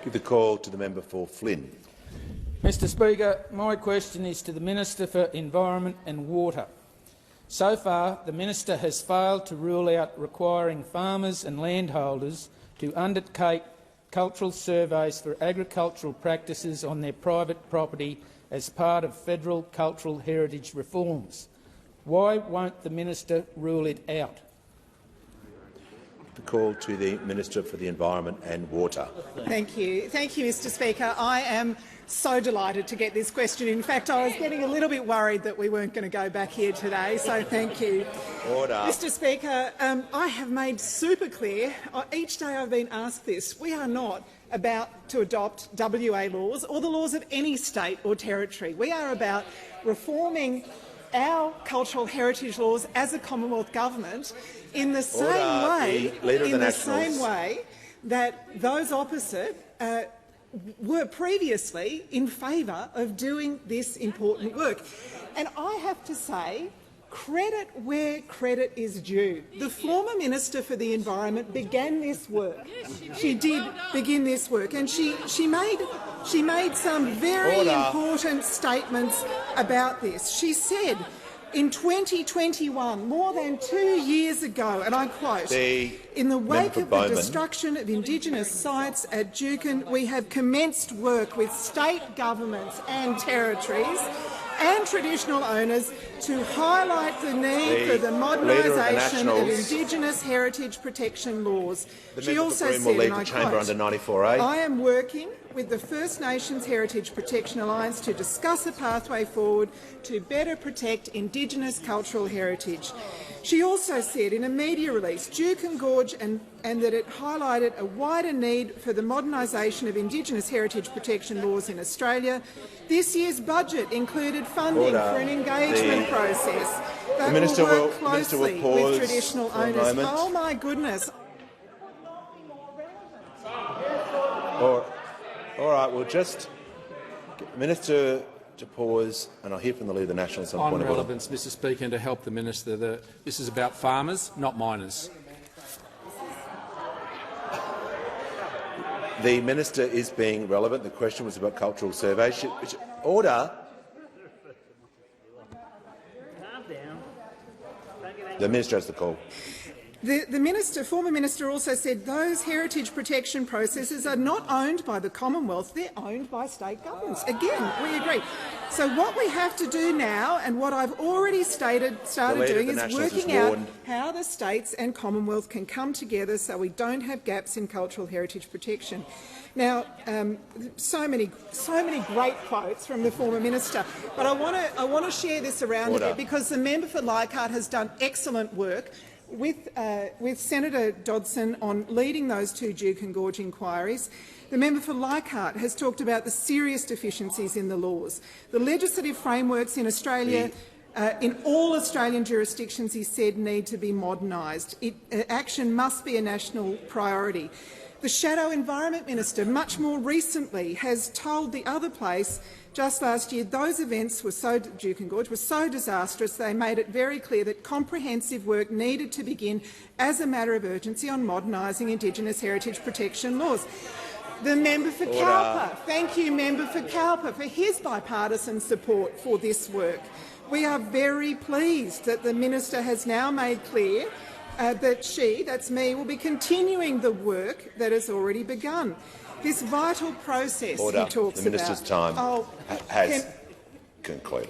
Give the call to the member for Flynn. Mr Speaker, my question is to the Minister for Environment and Water. So far, the Minister has failed to rule out requiring farmers and landholders to undertake cultural surveys for agricultural practices on their private property as part of federal cultural heritage reforms. Why won't the Minister rule it out? The call to the Minister for the Environment and Water. Thank you, Mr Speaker. I am so delighted to get this question. In fact, I was getting a little bit worried that we weren't going to go back here today, so thank you. Order. Mr Speaker, I have made super clear, each day I've been asked this, we are not about to adopt WA laws or the laws of any state or territory. We are about reforming our cultural heritage laws as a Commonwealth government in the same way that those opposite were previously in favour of doing this important work. And I have to say, credit where credit is due. The former Minister for the Environment began this work. She did begin this work, and she made some very important statements about this. She said in 2021, more than 2 years ago, and I quote, "In the wake of the destruction of Indigenous sites at Juukan, we have commenced work with state governments and territories and traditional owners to highlight the need for the modernisation of Indigenous heritage protection laws." She also said, and I quote, "I am working with the First Nations Heritage Protection Alliance to discuss a pathway forward to better protect Indigenous cultural heritage." She also said in a media release, Juukan Gorge, and that it highlighted a wider need for the modernisation of Indigenous heritage protection laws in Australia. This year's budget included funding for an engagement process that will work closely with traditional owners. Oh my goodness. All right, we'll just get the Minister to pause, and I'll hear from the Leader of the Nationals on point of order. Relevance, Mr Speaker, and to help the Minister, this is about farmers, not miners. The Minister is being relevant. The question was about cultural surveys. Order. The Minister has the call. The former minister also said those heritage protection processes are not owned by the Commonwealth, they're owned by state governments. Again, we agree. So what we have to do now, and what I've already started doing, is working out how the states and Commonwealth can come together so we don't have gaps in cultural heritage protection. Now, so many great quotes from the former minister, but I want to share this around a bit, because the member for Leichhardt has done excellent work with Senator Dodson on leading those two Juukan Gorge inquiries. The member for Leichhardt has talked about the serious deficiencies in the laws. The legislative frameworks in Australia, in all Australian jurisdictions, he said, need to be modernised. Action must be a national priority. The Shadow Environment Minister, much more recently, has told the other place just last year those events Juukan Gorge were so disastrous they made it very clear that comprehensive work needed to begin as a matter of urgency on modernising Indigenous heritage protection laws. The member for Cowper, thank you, member for Cowper, for his bipartisan support for this work. We are very pleased that the minister has now made clear that she, that's me, will be continuing the work that has already begun. This vital process he talks about. The minister's time has concluded.